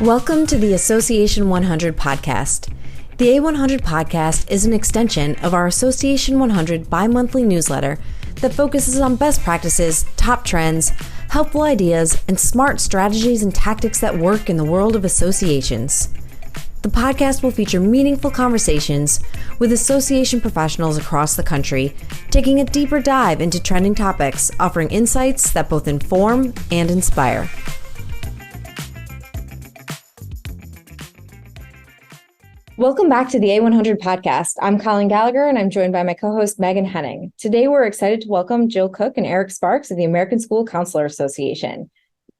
Welcome to the Association 100 podcast. The A100 podcast is an extension of our Association 100 bi-monthly newsletter that focuses on best practices, top trends, helpful ideas, and smart strategies and tactics that work in the world of associations. The podcast will feature meaningful conversations with association professionals across the country, taking a deeper dive into trending topics, offering insights that both inform and inspire. Welcome back to the A100 podcast. I'm Colin Gallagher, and I'm joined by my co-host Megan Henning. Today, we're excited to welcome Jill Cook and Eric Sparks of the American School Counselor Association.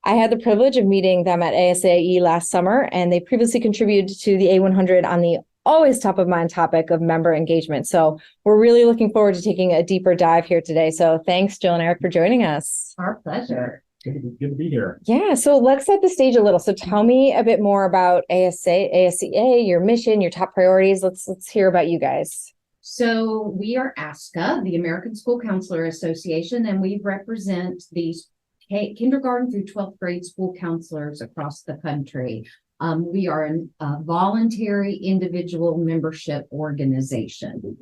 I had the privilege of meeting them at ASCA last summer, and they previously contributed to the A100 on the always top of mind topic of member engagement. So we're really looking forward to taking a deeper dive here today. So thanks, Jill and Eric, for joining us. Our pleasure. Good to be here. Yeah, so let's set the stage a little. So tell me a bit more about ASCA, your mission, your top priorities. Let's hear about you guys. So we are ASCA, the American School Counselor Association, and we represent these kindergarten through 12th grade school counselors across the country. We are a voluntary individual membership organization.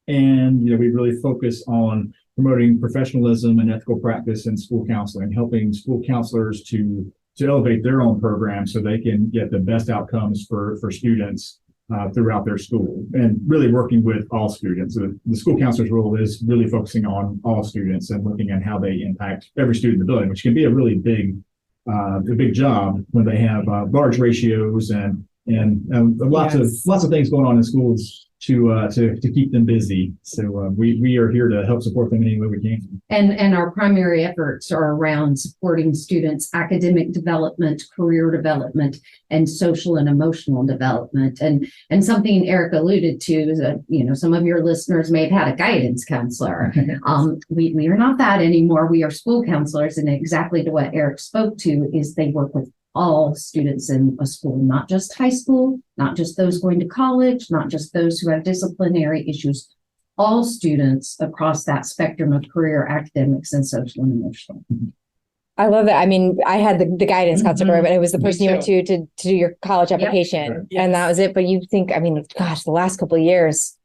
And, we really focus on promoting professionalism and ethical practice in school counseling, helping school counselors to elevate their own program so they can get the best outcomes for students throughout their school, and really working with all students. So the school counselor's role is really focusing on all students and looking at how they impact every student in the building, which can be a really big job when they have large ratios and lots of things going on in schools to keep them busy. So we are here to help support them any way we can. And our primary efforts are around supporting students' academic development, career development, and social and emotional development. And something Eric alluded to is that, some of your listeners may have had a guidance counselor. We are not that anymore. We are school counselors, and exactly to what Eric spoke to is they work with all students in a school, not just high school, not just those going to college, not just those who have disciplinary issues, all students across that spectrum of career, academics, and social and emotional. I love that. I mean, I had the guidance counselor, but it was the person you went to do your college application, and that was it. But you think, the last couple of years,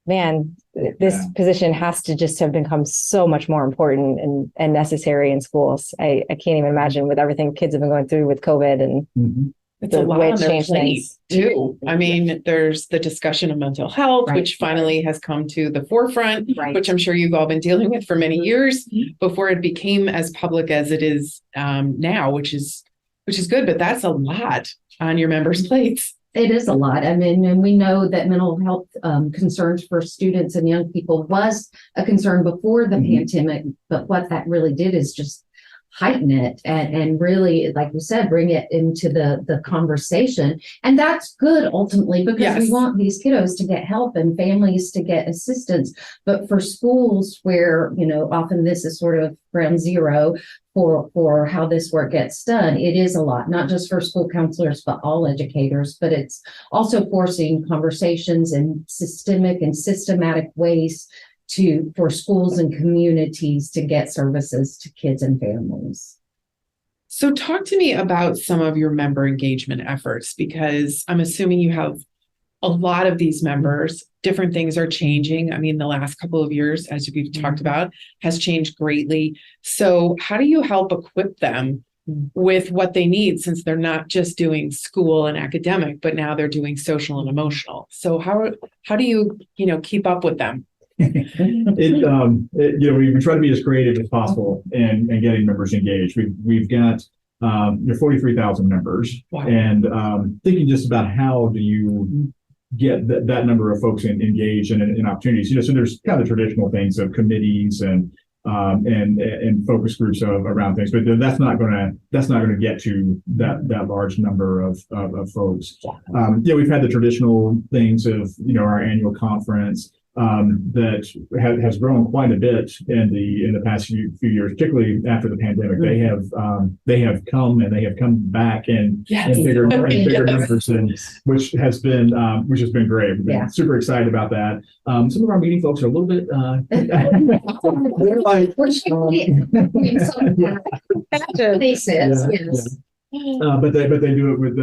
man, this position has to just have become so much more important and necessary in schools. I can't even imagine with everything kids have been going through with COVID and it's a lot on their plate too. I mean, there's the discussion of mental health, which finally has come to the forefront, which I'm sure you've all been dealing with for many years before it became as public as it is now, which is good, but that's a lot on your members' plates. It is a lot. I mean, and we know that mental health concerns for students and young people was a concern before the pandemic, but what that really did is just heighten it and really, like you said, bring it into the conversation. And that's good ultimately, because we want these kiddos to get help and families to get assistance. But for schools where, often this is sort of ground zero for how this work gets done, it is a lot, not just for school counselors, but all educators. But it's also forcing conversations in systematic ways for schools and communities to get services to kids and families. So talk to me about some of your member engagement efforts, because I'm assuming you have a lot of these members. Different things are changing. I mean, the last couple of years, as we've talked about, has changed greatly. So how do you help equip them with what they need, since they're not just doing school and academic, but now they're doing social and emotional? So how do you, keep up with them? We try to be as creative as possible in getting members engaged. We've got 43,000 members, and thinking just about how do you get that number of folks engaged in opportunities. So there's kind of the traditional things of committees and focus groups around things, but that's not going to get to that large number of folks. We've had the traditional things of our annual conference. That has grown quite a bit in the past few years, particularly after the pandemic. They have come back in bigger numbers, which has been great. We've been super excited about that. Some of our meeting folks are a little bit but they do it with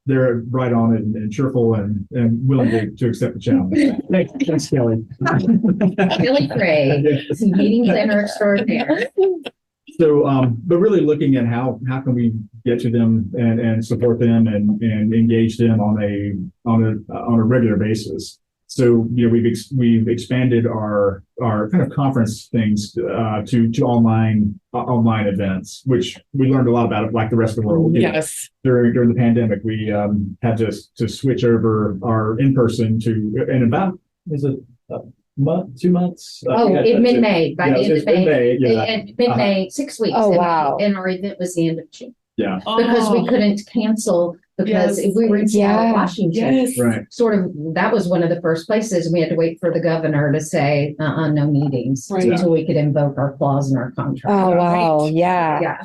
they're right on it and cheerful and willing to accept the challenge. Thanks, Kelly. Really great. Some meeting center extraordinaire. So, but really looking at how can we get to them and support them and engage them on a regular basis. So, we've expanded our kind of conference things to online events, which we learned a lot about it, like the rest of the world. Yes. During the pandemic, we had to switch over our in-person to, and about, is it a month, 2 months? In mid-May, by the end of May. Yeah. Mid-May, 6 weeks. Oh, wow. And our event was the end of June. Yeah. Because we couldn't cancel because if we were in Seattle, Washington, Right. sort of, that was one of the first places we had to wait for the governor to say, no meetings Right. until we could invoke our clause in our contract. Oh, wow. Yeah. Yeah.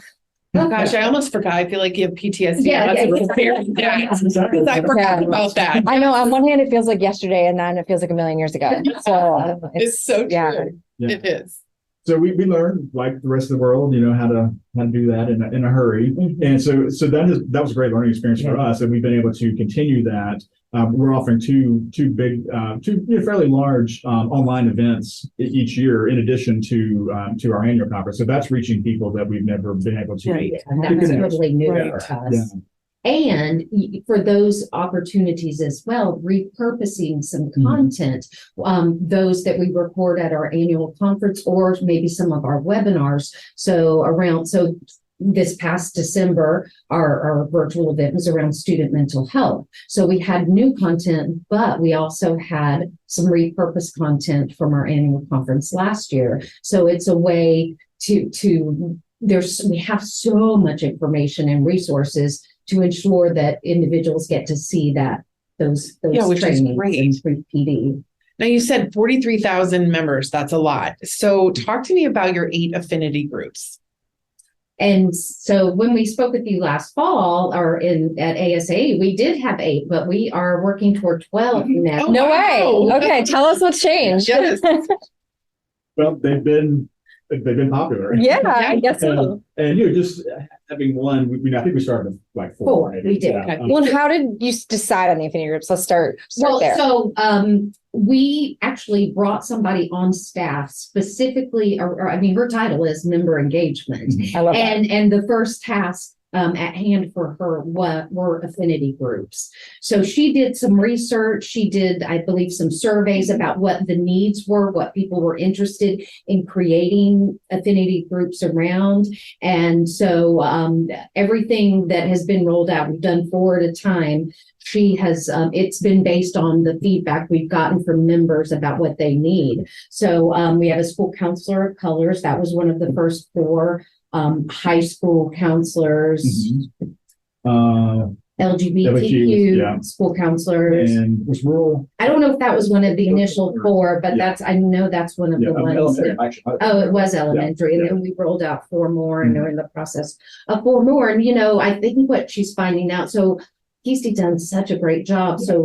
Oh gosh, I almost forgot. I feel like you have PTSD. Yeah, That's yeah, a very because I forgot about that. I know on one hand, it feels like yesterday and then it feels like a million years ago. So It's so true. Yeah. Yeah. It is. So we learned, like the rest of the world, how to do that in a hurry. Mhm. And so that was a great learning experience for us, and we've been able to continue that. We're offering two fairly large online events each year, in addition to our annual conference. So that's reaching people that we've never been able to. Right. And that was connect. totally new Right. for us. Yeah. And for those opportunities as well, repurposing some Mhm. content, those that we record at our annual conference or maybe some of our webinars. So this past December, our virtual event was around student mental health. So we had new content, but we also had some repurposed content from our annual conference last year. So it's a way we have so much information and resources to ensure that individuals get to see those which is trainings great. and through PD. Now you said 43,000 members. That's a lot. So talk to me about your 8 affinity groups. And so when we spoke with you last fall or at ASA, we did have 8, but we are working toward 12 now. Oh, no wow. way. Okay. Tell us what's changed. Yes. Well, they've been popular. Yeah, I guess so. And just having one, I think we started with like 4. Four, maybe. we did. Yeah. Okay. Well, and how did you decide on the affinity groups? Let's start there. So we actually brought somebody on staff specifically, or her title is member engagement. Mhm. I love that. And the first task at hand for her were affinity groups. So she did some research. She did, I believe, some surveys about what the needs were, what people were interested in creating affinity groups around. And so everything that has been rolled out, we've done 4 at a time. She has, it's been based on the feedback we've gotten from members about what they need. So we have a school counselor of colors. That was one of the first 4. High school counselors, Mhm. LGBTQ yeah. school counselors. And was rural. I don't know if that was one of the initial 4, but Yeah. I know that's one of the ones. Elementary, actually. It was elementary. And then we rolled out 4 more and they're in the process of 4 more. And, I think what she's finding out, so Keisty done such a great job. So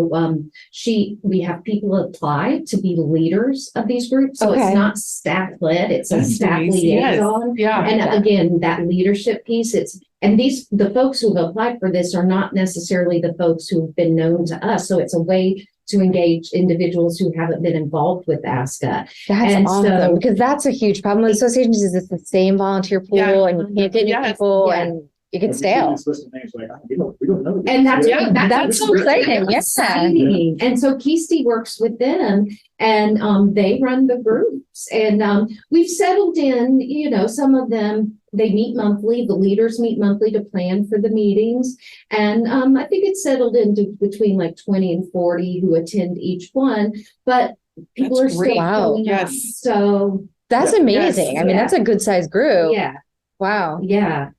we have people apply to be leaders of these groups. So Okay. it's not staff led, it's a That's staff amazing. Yes. liaison. Yeah. And again, that leadership piece, the folks who've applied for this are not necessarily the folks who've been known to us. So it's a way to engage individuals who haven't been involved with ASCA. That's And awesome so- because that's a huge problem with associations is it's the same volunteer pool Yeah. and you can't get new Yes. people Yeah. and it gets stale. This list of names, like, we don't know. And that's Yeah, that's so exciting. Yes. exciting. And so Keisty works with them and they run the groups. And we've settled in, some of them, they meet monthly, the leaders meet monthly to plan for the meetings. And I think it's settled into between like 20 and 40 who attend each one, but people That's are great. still Wow. showing up. Yes. So That's Yeah. amazing. Yes. I mean, Yeah. that's a good sized group. yeah. Wow. Yeah.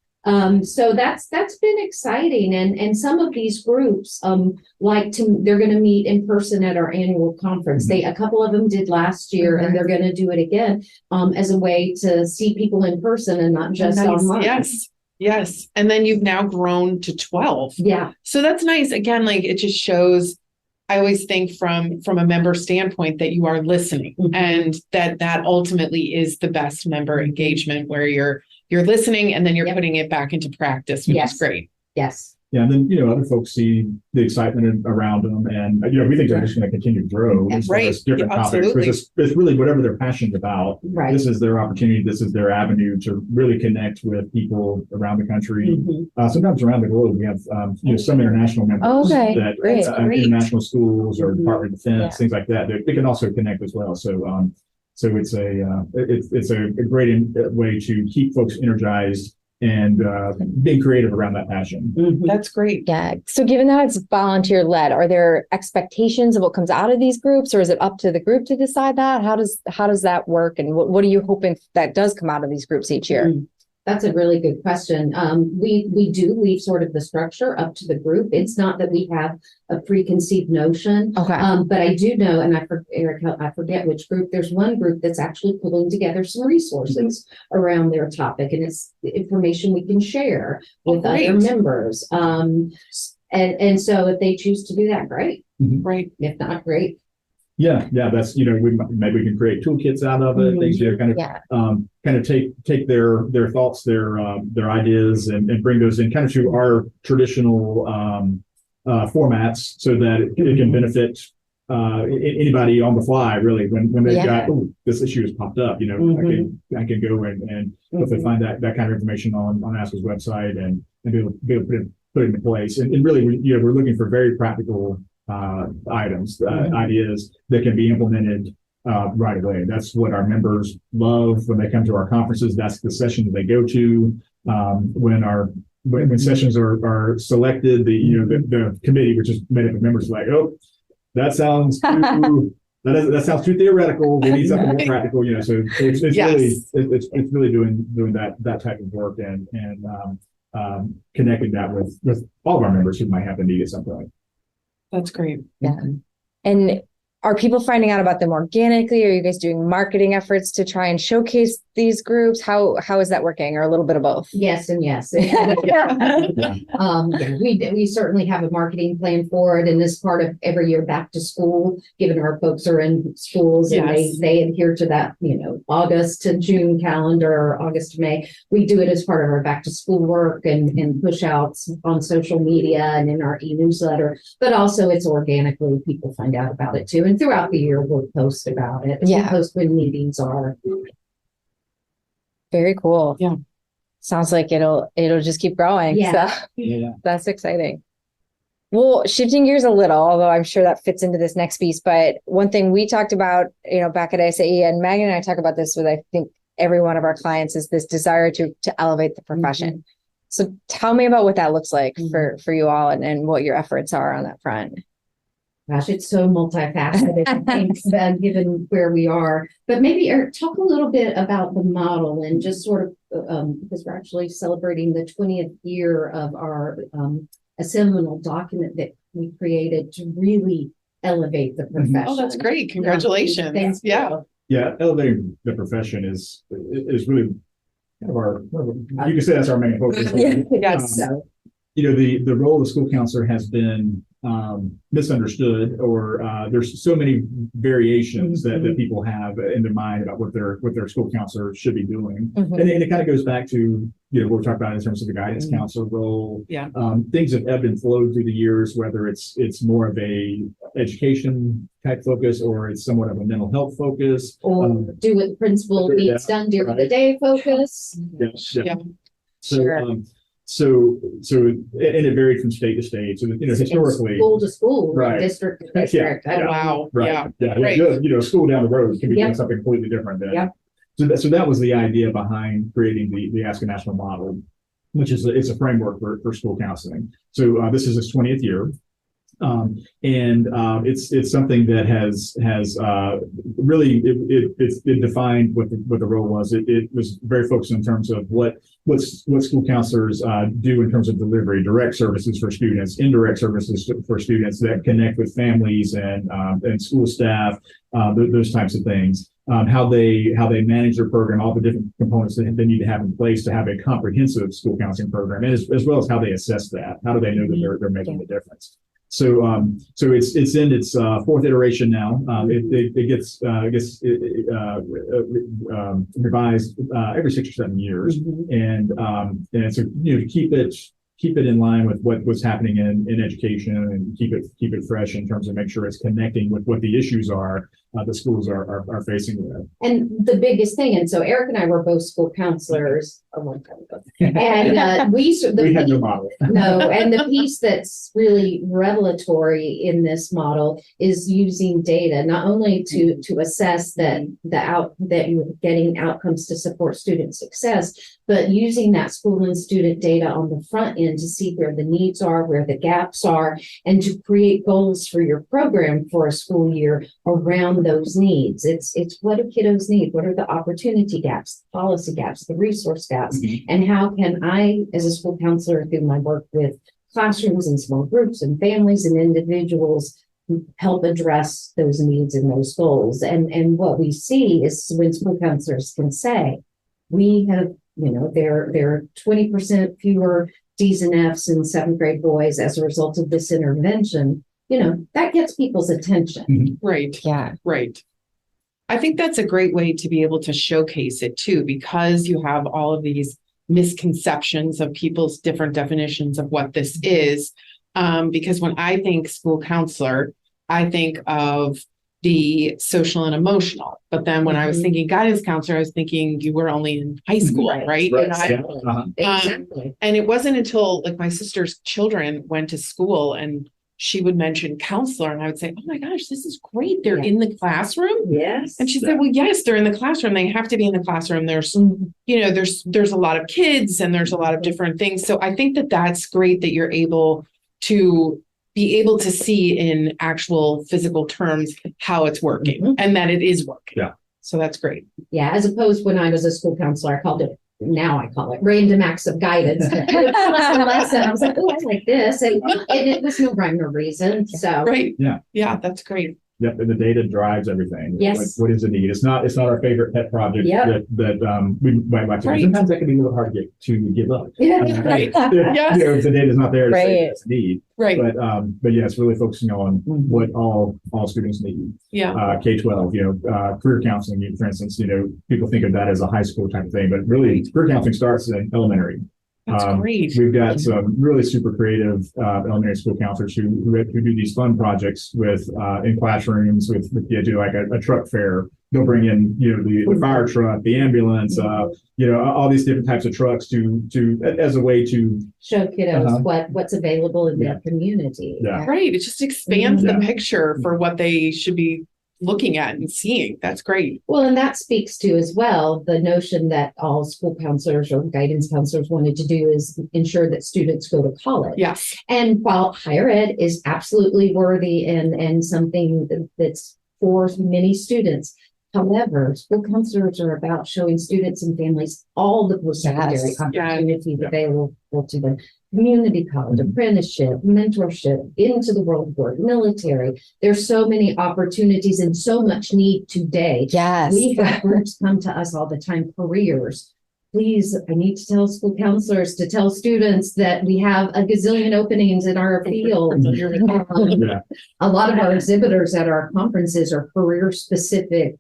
So that's been exciting. And some of these groups, they're going to meet in person at our annual conference. A couple of them did last year and they're going to do it again, as a way to see people in person and not just Nice. online. Yes. Yes. And then you've now grown to 12. Yeah. So that's nice. Again, like it just shows, I always think from a member standpoint that you are listening Mhm. and that ultimately is the best member engagement where you're listening and then you're Yep. putting it back into practice, which Yes. is great. Yes. Yeah, and then, other folks see the excitement around them, and, we think they're just going to continue to grow as far as different topics, because it's really whatever they're passionate about. Right. This is their opportunity. This is their avenue to really connect with people around the country. Sometimes around the globe. We have, some international members that Great. international schools or Department of Defense, things like that. They can also connect as well. So it's a great way to keep folks energized and being creative around that passion. That's great. Yeah. So given that it's volunteer led, are there expectations of what comes out of these groups, or is it up to the group to decide that? How does that work? And what are you hoping that does come out of these groups each year? That's a really good question. We do leave sort of the structure up to the group. It's not that we have a preconceived notion. Okay. But I do know, and I forget which group. There's one group that's actually pulling together some resources around their topic, and it's the information we can share with other members. And so if they choose to do that, great. Right. If not, great. Yeah, that's maybe we can create toolkits out of it. Things kind of take their thoughts, their ideas, and bring those in kind of to our traditional formats, so that it can benefit anybody on the fly. Really, when they've got this issue has popped up, I can go and hopefully find that kind of information on ASCA's website and be able to put it in place. And really, we're looking for very practical items, ideas that can be implemented right away. That's what our members love when they come to our conferences. That's the sessions they go to. When sessions are selected, the committee, which is made up of members, like, oh, that sounds too that sounds too theoretical. We need something more practical. So it's really doing that type of work and connecting that with all of our members who might have the need at some point. That's great. Yeah. And are people finding out about them organically? Are you guys doing marketing efforts to try and showcase these groups? How is that working, or a little bit of both? Yes and yes. We certainly have a marketing plan for it, and this part of every year back to school, given our folks are in schools and they adhere to that, August to June calendar, or August to May. We do it as part of our back to school work and push outs on social media and in our e-newsletter, but also it's organically, people find out about it too. And throughout the year, we'll post about it. We'll post when meetings are. Very cool. Yeah. Sounds like it'll just keep growing. Yeah. So that's exciting. Well, shifting gears a little, although I'm sure that fits into this next piece, but one thing we talked about, back at ASCA, and Megan and I talk about this with, I think, every one of our clients, is this desire to elevate the profession. So tell me about what that looks like for you all, and what your efforts are on that front. Gosh, it's so multifaceted, I think, given where we are. But maybe, Eric, talk a little bit about the model, and just sort of, because we're actually celebrating the 20th year of our a seminal document that we created to really elevate the profession. Oh, that's great. Congratulations. Thanks. Yeah, elevating the profession is really kind of our, you can say that's our main focus. Yes. The role of the school counselor has been misunderstood, or there's so many variations that people have in their mind about what their school counselor should be doing. And it kind of goes back to what we're talking about in terms of the guidance counselor role. Things have ebbed and flowed through the years, whether it's more of a education type focus, or it's somewhat of a mental health focus, or do what principal needs done during the day focus. So and it varied from state to state. So historically, school to school, right? District to district. Wow. Right. Yeah. School down the road can be doing something completely different. So that was the idea behind creating the ASCA National Model, which is it's a framework for school counseling. So this is its 20th year. It's something that has really it defined what the role was. It was very focused in terms of what school counselors do in terms of delivery, direct services for students, indirect services for students that connect with families and school staff, those types of things. How they manage their program, all the different components that they need to have in place to have a comprehensive school counseling program, and as well as how they assess that. How do they know that they're making a difference? So it's in its fourth iteration now. It gets revised every 6 or 7 years, and so to keep it keep it in line with what's happening in education and keep it fresh in terms of make sure it's connecting with what the issues are the schools are facing with. And the biggest thing, and so Eric and I were both school counselors a long time ago. And we had no model. No, and the piece that's really revelatory in this model is using data, not only to assess that you're getting outcomes to support student success, but using that school and student data on the front end to see where the needs are, where the gaps are, and to create goals for your program for a school year around those needs. It's what do kiddos need? What are the opportunity gaps, the policy gaps, the resource gaps? And how can I, as a school counselor, through my work with classrooms and small groups and families and individuals, help address those needs and those goals? And what we see is when school counselors can say, we have, there are 20% fewer D's and F's in 7th grade boys as a result of this intervention, that gets people's attention. Right. Yeah. Right. I think that's a great way to be able to showcase it too, because you have all of these misconceptions of people's different definitions of what this is. Because when I think school counselor, I think of the social and emotional. But then when I was thinking guidance counselor, I was thinking you were only in high school, right? Exactly. And it wasn't until my sister's children went to school and she would mention counselor and I would say, oh my gosh, this is great. They're in the classroom. Yes. And she said, well, yes, they're in the classroom. They have to be in the classroom. There's, there's a lot of kids and there's a lot of different things. So I think that that's great that you're able to see in actual physical terms how it's working and that it is working. Yeah. So that's great. Yeah. As opposed when I was a school counselor, I call it random acts of guidance. Lesson. I was like, oh, I like this. And it was no rhyme or reason. So right. Yeah. Yeah, that's great. Yep, and the data drives everything. Yes. What is the need? It's not our favorite pet project that we might like to do. Sometimes that can be a little hard to give up. Yeah. Right. Yes. If the data is not there to say Right. it's a need. Right. But yeah, it's really focusing on what all students need. Yeah. K-12, career counseling, for instance, people think of that as a high school type of thing, but really career counseling starts in elementary. That's great. We've got some really super creative elementary school counselors who do these fun projects with in classrooms with do like a truck fair. They'll bring in the fire truck, the ambulance, all these different types of trucks to as a way to show kiddos what's available in their community. Yeah. Right. It just expands the picture for what they should be looking at and seeing. That's great. Well, and that speaks to as well the notion that all school counselors or guidance counselors wanted to do is ensure that students go to college. Yes. And while higher ed is absolutely worthy and something that's for many students, however, school counselors are about showing students and families all the post-secondary opportunities available to them. Community college, apprenticeship, mentorship, into the world of work, military. There's so many opportunities and so much need today. Yes. We have groups come to us all the time, careers. Please, I need to tell school counselors to tell students that we have a gazillion openings in our field. A lot of our exhibitors at our conferences are career-specific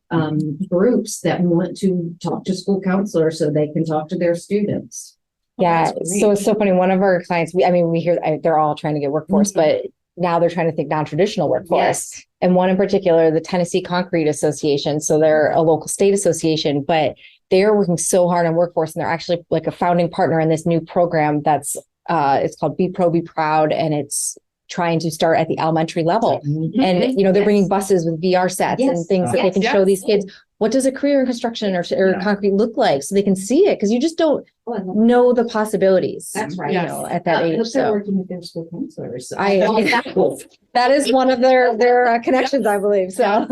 groups that want to talk to school counselors so they can talk to their students. Yeah. So it's so funny. One of our clients, we hear they're all trying to get workforce, but now they're trying to think non-traditional workforce. Yes. And one in particular, the Tennessee Concrete Association. So they're a local state association, but they're working so hard on workforce, and they're actually like a founding partner in this new program that's it's called Be Pro, Be Proud, and it's trying to start at the elementary level. And they're bringing buses with VR sets and things that they can show these kids. What does a career in construction or concrete look like, so they can see it? Because you just don't know the possibilities. That's right. At that age. So working with their school counselors. That is one of their connections, I believe. So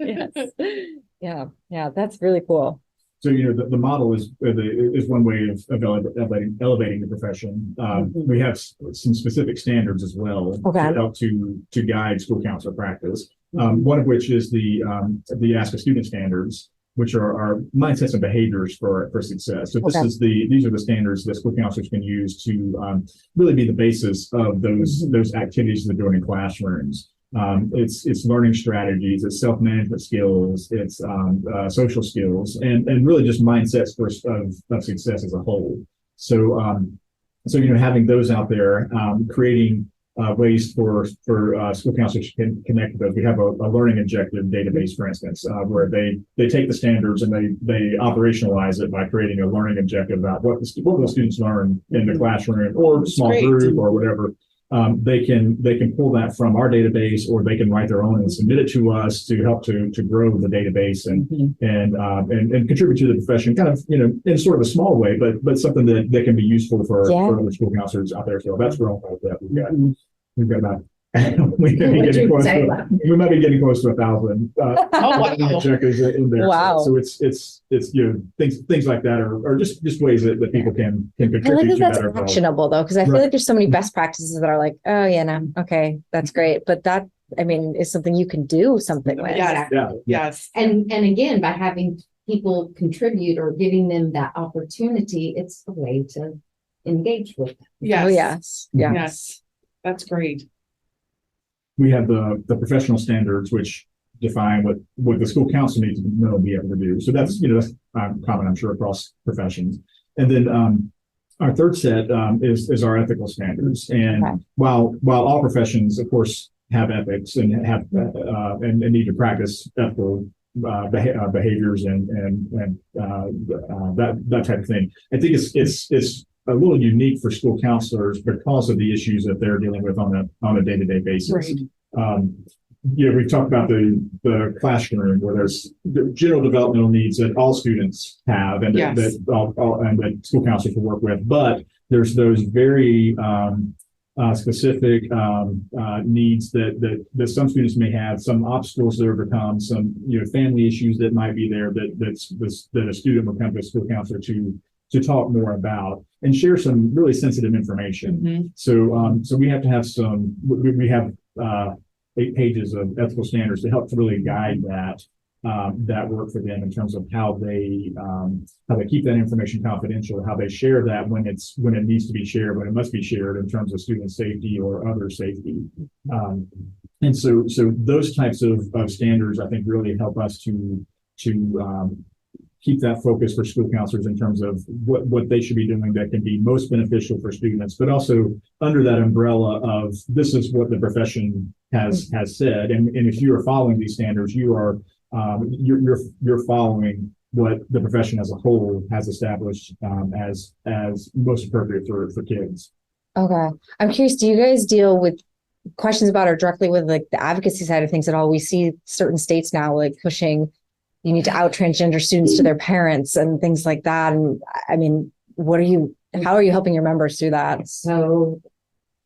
yes. Yeah, that's really cool. So the model is one way of elevating the profession. We have some specific standards as well to help to guide school counselor practice. One of which is the ASCA student standards, which are mindsets and behaviors for success. So these are the standards that school counselors can use to really be the basis of those activities they're doing in classrooms. It's learning strategies, it's self-management skills, it's social skills, and really just mindsets of success as a whole. So So, having those out there, creating ways for school counselors to connect with those. We have a learning objective database, for instance, where they take the standards and they operationalize it by creating a learning objective about what will the students learn in the classroom or small group or whatever. They can pull that from our database, or they can write their own and submit it to us to help to grow the database and contribute to the profession, kind of in sort of a small way, but something that can be useful for other school counselors out there. So that's where all of that we've got about. we might be getting close to 1,000 checkers in there. Wow. So it's things like that are just ways that people can contribute. I like that to that's better actionable though, because I feel like there's so many best practices that are like, oh yeah, no, okay, that's great, but that is something you can do something with. Yes. And again, by having people contribute or giving them that opportunity, it's a way to engage with them. Yes. Oh yes. Yeah. Yes. That's great. We have the professional standards, which define what the school council needs to know and be able to do. So that's common, I'm sure, across professions. And then our third set is our ethical standards. And while all professions, of course, have ethics and have and need to practice ethical behaviors and that type of thing, I think it's a little unique for school counselors because of the issues that they're dealing with on a day-to-day basis. Right. We've talked about the classroom where there's the general developmental needs that all students have and that school counselors will work with, but there's those very specific needs that some students may have, some obstacles to overcome, some family issues that might be there that a student will come to a school counselor to talk more about and share some really sensitive information. So we have to have we have 8 pages of ethical standards to help to really guide that work for them in terms of how they keep that information confidential, how they share that when it needs to be shared, when it must be shared in terms of student safety or other safety. And so those types of standards, I think, really help us to keep that focus for school counselors in terms of what they should be doing that can be most beneficial for students, but also under that umbrella of this is what the profession has said. And if you are following these standards, you are you're following what the profession as a whole has established as most appropriate for kids. Okay. I'm curious, do you guys deal with questions about or directly with like the advocacy side of things at all? We see certain states now like pushing you need to out transgender students to their parents and things like that. And how are you helping your members through that? So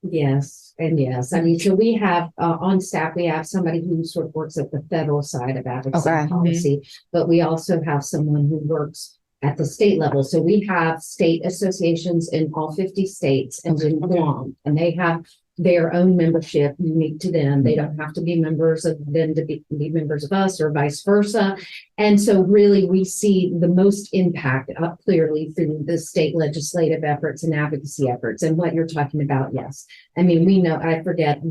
yes. So we have on staff, we have somebody who sort of works at the federal side of advocacy policy, but we also have someone who works at the state level. So we have state associations in all 50 states and in Guam, and they have their own membership unique to them. They don't have to be members of them to be members of us or vice versa. And so really we see the most impact clearly through the state legislative efforts and advocacy efforts. And what you're talking about, yes. We know, I forget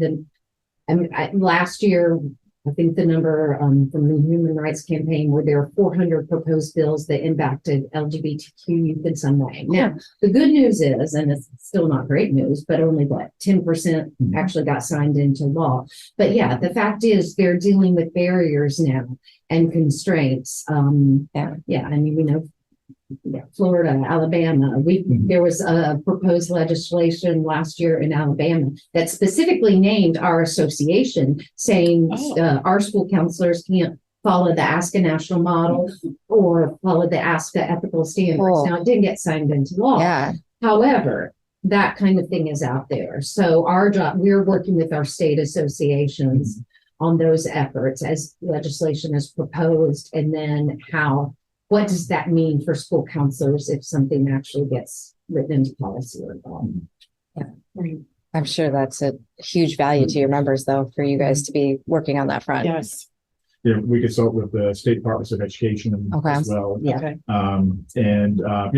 last year, I think the number from the Human Rights Campaign where there are 400 proposed bills that impacted LGBTQ youth in some way. Now, the good news is, and it's still not great news, but only 10% actually got signed into law. But yeah, the fact is they're dealing with barriers now and constraints. We know Florida, Alabama. There was a proposed legislation last year in Alabama that specifically named our association, saying our school counselors can't follow the ASCA national model or follow the ASCA ethical standards. Now, it didn't get signed into law. However, that kind of thing is out there. So our job, we're working with our state associations on those efforts as legislation is proposed, and then what does that mean for school counselors if something actually gets written into policy or law? I'm sure that's a huge value to your members, though, for you guys to be working on that front. Yes. We consult with the state departments of education as well.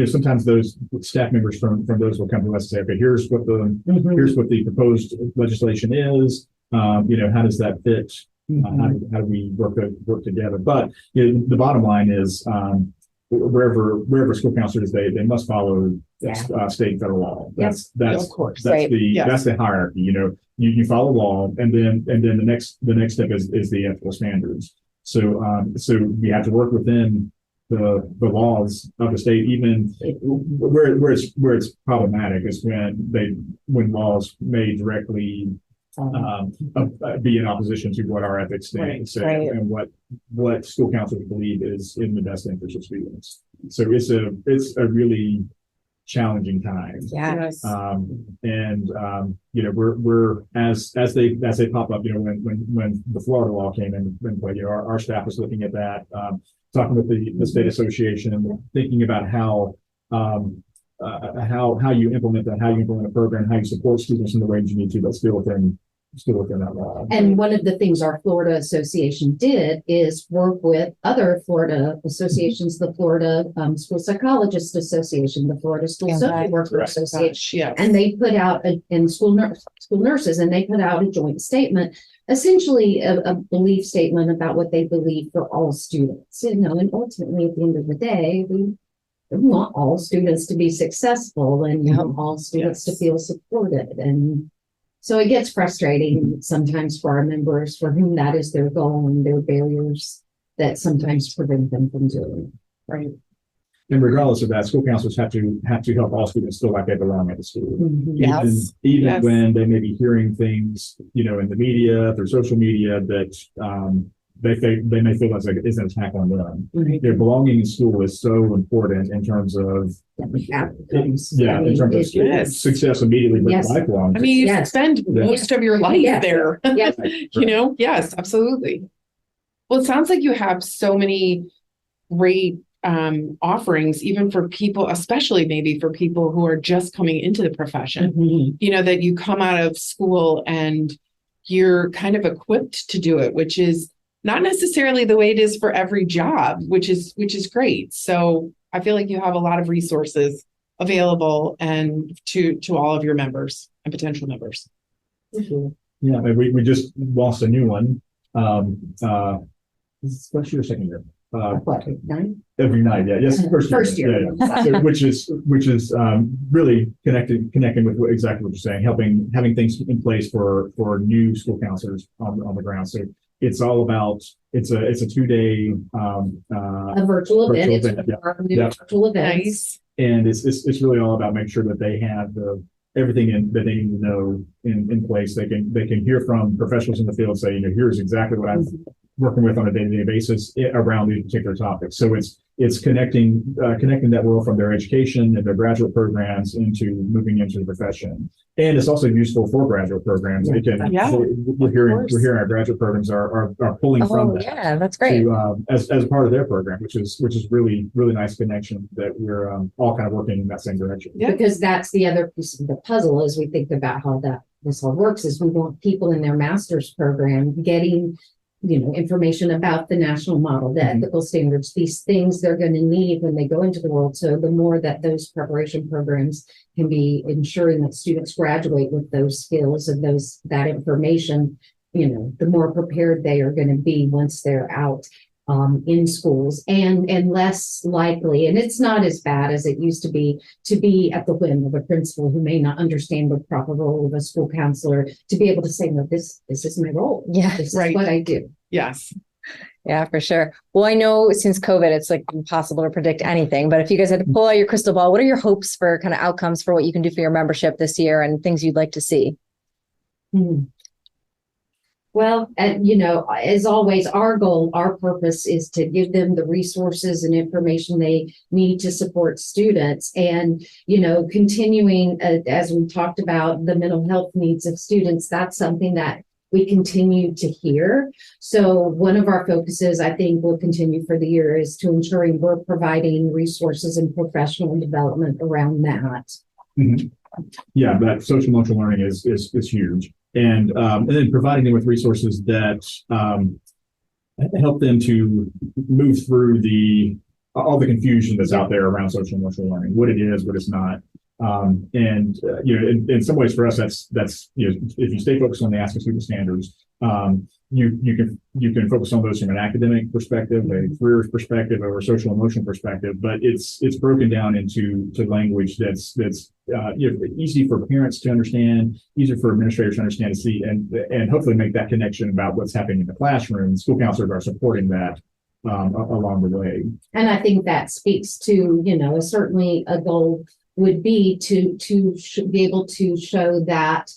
Sometimes those staff members from those will come to us and say, okay, here's what the proposed legislation is. How does that fit? How do we work together? But the bottom line is wherever school counselors, they must follow state and federal law. That's of course. that's the hierarchy. You follow law, and then the next step is the ethical standards. So we have to work within the laws of the state, even where it's problematic is when laws may directly be in opposition to what our ethics standards say and what school counselors believe is in the best interest of students. So it's a really challenging time. Yes. We're as they pop up, when the Florida law came in play, our staff was looking at that, talking with the state association and thinking about how you implement that, how you implement a program, how you support students in the ways you need to, but still within that law. And one of the things our Florida Association did is work with other Florida associations, the Florida School Psychologist Association, the Florida School Social Worker Association, and they put out and school nurses, and they put out a joint statement, essentially a belief statement about what they believe for all students. And ultimately, at the end of the day, we want all students to be successful and all students to feel supported. And so it gets frustrating sometimes for our members for whom that is their goal, and their barriers that sometimes prevent them from doing it. Right. And regardless of that, school counselors have to help all students feel like they belong at the school. Even when they may be hearing things, in the media, through social media, that they may feel like it's an attack on them. Right. Their belonging in school is so important in terms of success immediately, but lifelong. I mean, you spend most of your life there. Yes. Yes, absolutely. Well, it sounds like you have so many great offerings, even for people, especially maybe for people who are just coming into the profession, that you come out of school and you're kind of equipped to do it, which is not necessarily the way it is for every job, which is great. So I feel like you have a lot of resources available and to all of your members and potential members. Yeah, we just lost a new one. This is first year or second year? Every night, yes, first year. So, which is really connecting with exactly what you're saying, having things in place for new school counselors on the ground. So it's all about it's a 2-day a virtual event. Virtual events. Nice. And it's really all about making sure that they have everything that they need to know in place. They can hear from professionals in the field say, here's exactly what I'm working with on a day-to-day basis around these particular topics. So it's connecting that world from their education and their graduate programs into moving into the profession. And it's also useful for graduate programs. We're hearing our graduate programs are pulling from that. Yeah, that's great. As a part of their program, which is really, really nice connection that we're all kind of working in that same direction. Yeah. Because that's the other piece of the puzzle as we think about how this all works, is we want people in their master's program getting information about the national model, the ethical standards, these things they're going to need when they go into the world. So the more that those preparation programs can be ensuring that students graduate with those skills and that information, the more prepared they are going to be once they're out in schools, and less likely, and it's not as bad as it used to be at the whim of a principal who may not understand the proper role of a school counselor to be able to say, no, this is my role. Yeah, this is what I do. Yes. Yeah, for sure. Well, I know since COVID, it's like impossible to predict anything, but if you guys had to pull out your crystal ball, what are your hopes for kind of outcomes for what you can do for your membership this year and things you'd like to see? Well, as always, our goal, our purpose is to give them the resources and information they need to support students. And, continuing, as we talked about, the mental health needs of students, that's something that we continue to hear. So one of our focuses, I think, will continue for the year is to ensuring we're providing resources and professional development around that. Yeah, that social emotional learning is huge. And then providing them with resources that help them to move through all the confusion that's out there around social emotional learning, what it is, what it's not. In some ways for us, that's if you stay focused on the ASCA student standards, you can focus on those from an academic perspective, a career perspective, or a social emotional perspective, but it's broken down into language that's easy for parents to understand, easier for administrators to understand, to see, and hopefully make that connection about what's happening in the classroom. School counselors are supporting that along the way. And I think that speaks to, certainly a goal would be to be able to show that,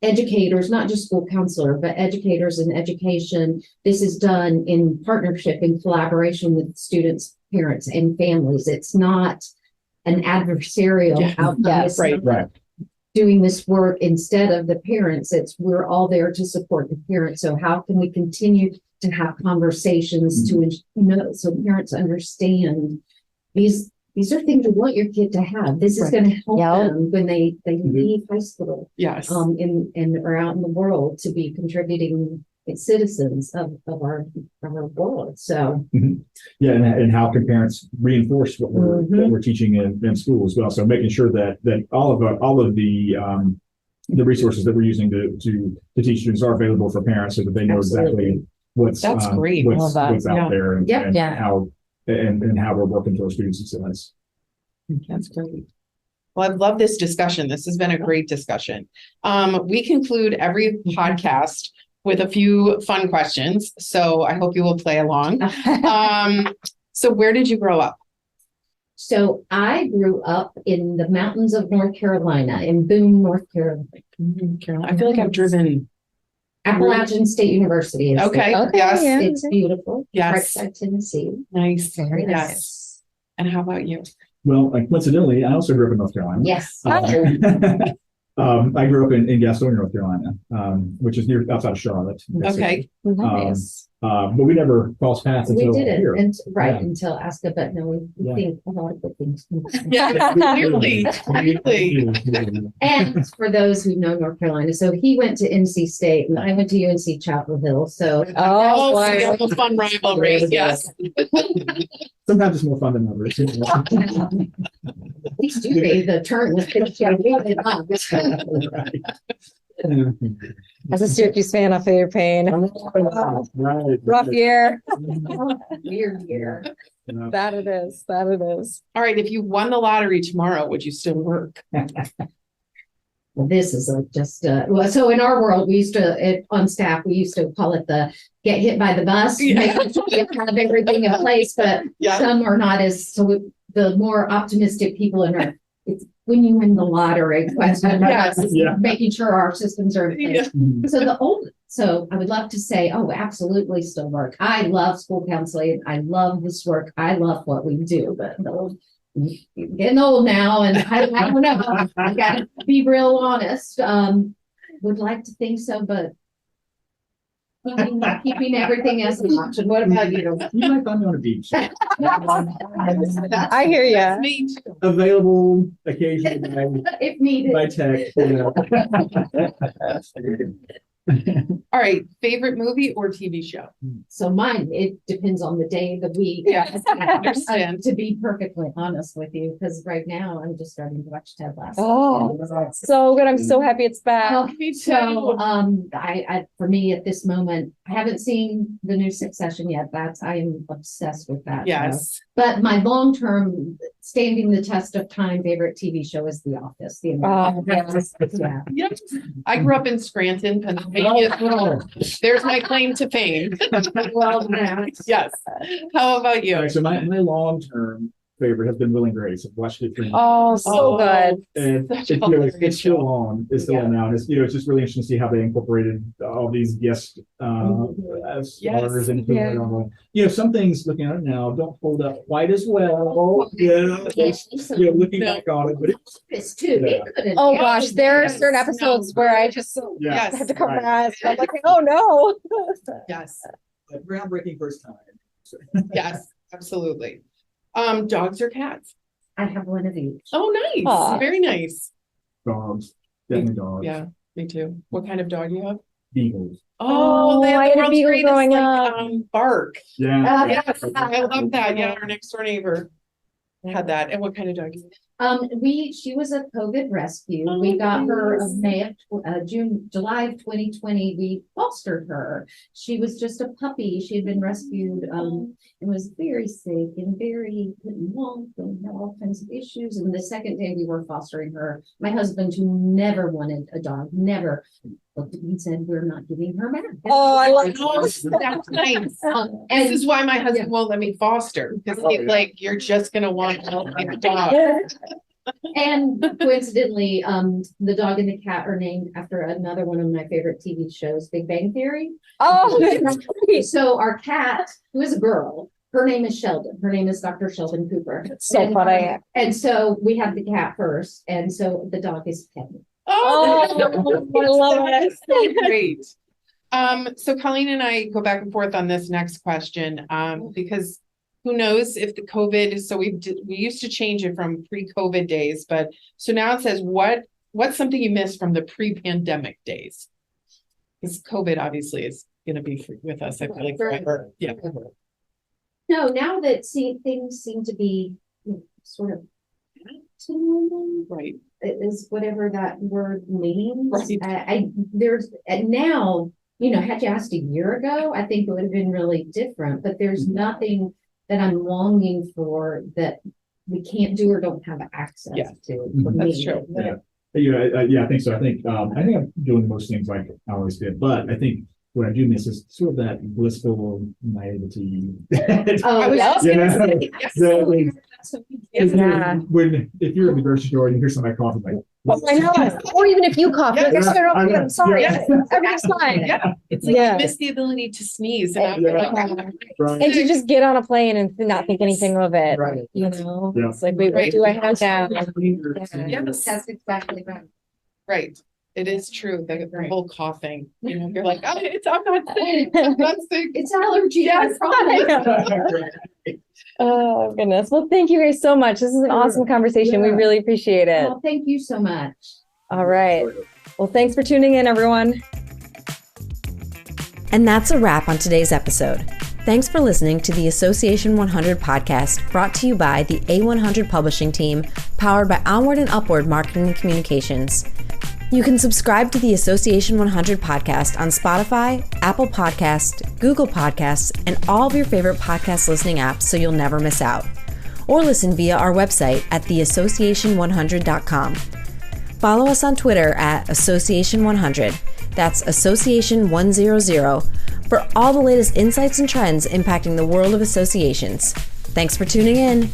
educators, not just school counselor, but educators in education, this is done in partnership, in collaboration with students, parents, and families. It's not an adversarial outcome. It's Right. doing this work instead of the parents. We're all there to support the parents. So how can we continue to have conversations so parents understand these are things you want your kid to have. This is going to help them when they leave high school. Yes. And are out in the world to be contributing citizens of our world. So and how can parents reinforce what we're teaching in school as well? So making sure that all of the resources that we're using to teach students are available for parents so that they know exactly what's great. what's out there and how we're working towards students' success. That's great. Well, I've loved this discussion. This has been a great discussion. We conclude every podcast with a few fun questions. So I hope you will play along. So where did you grow up? So I grew up in the mountains of North Carolina, in Boone, North Carolina. I feel like I've driven. Appalachian State University. Is Yes. It's beautiful. Yes. Right, Tennessee. Nice. Very nice. Yes. And how about you? Well, coincidentally, I also grew up in North Carolina. Yes. I grew up in Gastonia, North Carolina, which is outside of Charlotte. Okay. But we never crossed paths until here. Until ASCA, but no, we think a lot of good things. Clearly. And for those who know North Carolina, so he went to NC State and I went to UNC Chapel Hill. So we have a fun rivalry. Yes. Sometimes it's more fun than others. Please do read the turn. As a Syracuse fan, I feel your pain. Right. Rough year. Weird year. That it is. All right. If you won the lottery tomorrow, would you still work? Well, this is so in our world, we used to, on staff, we used to call it the get hit by the bus, making sure you have everything in place, but some are not the more optimistic people it's when you win the lottery question, making sure our systems are in place. So I would love to say, absolutely still work. I love school counseling. I love this work. I love what we do, but getting old now, and I don't know. I got to be real honest. Would like to think so, but keeping everything as an option. What about you? You might find me on a beach. I hear you. Me too. Available occasionally If needed. by text. All right. Favorite movie or TV show? So mine, it depends on the day of the week. Yes, I understand. To be perfectly honest with you, because right now I'm just starting to watch Ted Lasso. Oh, so good. I'm so happy it's back. Me too. So, I for me at this moment, I haven't seen the new Succession yet. I am obsessed with that. Yes. But my long-term, standing the test of time favorite TV show is The Office. Yes. I grew up in Scranton, Pennsylvania. There's my claim to fame. Well, Yes. How about you? All right, so my long-term favorite has been Will and Grace. I've watched it for So good. and it's still on. It's still on now. And it's just really interesting to see how they incorporated all these guest stars into it. Some things looking at it now don't hold up quite as well. Looking back on it, but it's too. Oh gosh, there are certain episodes where I just have to cover my eyes. I'm like, oh no. Yes. A groundbreaking first time. Yes, absolutely. Dogs or cats? I have one of each. Oh, nice. Aw. Very nice. Dogs. Definitely dogs. Yeah, me too. What kind of dog do you have? Beagles. Oh, they I have the had a world's beagle greatest, growing like, up. bark. Yeah. Yes, I love that. Yeah, our next door neighbor had that. And what kind of dog is it? She was a COVID rescue. We got her of July of 2020. We fostered her. She was just a puppy. She had been rescued, and was very sick and couldn't walk and had all kinds of issues. And the second day we were fostering her, my husband, who never wanted a dog, never looked at me and said, "We're not giving her back." Oh, I love That's nice. And This is why my husband won't let me foster, because he's like, you're just gonna want to help me the dog. And coincidentally, the dog and the cat are named after another one of my favorite TV shows, Big Bang Theory. Oh, that's great. So our cat, who is a girl, her name is Sheldon. Her name is Dr. Sheldon Cooper. So funny. And so we have the cat first, and so the dog is Penny. Oh, I love it. So great. So Colleen and I go back and forth on this next question, because who knows if the COVID, so we used to change it from pre-COVID days, but so now it says, what's something you missed from the pre-pandemic days? Because COVID obviously is going to be with us, I feel like forever. Yeah. No, now that things seem to be sort of Right. is whatever that word means. Right. There's now, had you asked a year ago, I think it would have been really different, but there's nothing that I'm longing for that we can't do or don't have access to. For That's me. true. Yeah, I think so. I think I'm doing most things like I always did, but I think what I do miss is sort of that blissful naivety. Oh, was yes. Yeah. If you're in the grocery store and you hear somebody coughing, like, Oh, I know. Or even if you cough, Yeah. you're like, I'm sorry. Yeah. Everything's fine. Yeah. It's like Yeah. you miss the ability to sneeze. And Yeah. And to just get on a plane and not think anything of it. Right. Yeah. It's like, wait, Right. what do I have now? Yes. That's exactly right. Right. It is true. The whole coughing, you're like, I'm not sick. I'm not sick. It's allergy. I promise. Oh, goodness. Well, thank you guys so much. This is an awesome conversation. We Yeah. really appreciate it. Well, thank you so much. All right. Well, thanks for tuning in, everyone. And that's a wrap on today's episode. Thanks for listening to the Association 100 podcast, brought to you by the A100 publishing team, powered by Onward and Upward Marketing and Communications. You can subscribe to the Association 100 podcast on Spotify, Apple Podcasts, Google Podcasts, and all of your favorite podcast listening apps so you'll never miss out. Or listen via our website at theassociation100.com. Follow us on Twitter at Association100. That's Association100 for all the latest insights and trends impacting the world of associations. Thanks for tuning in.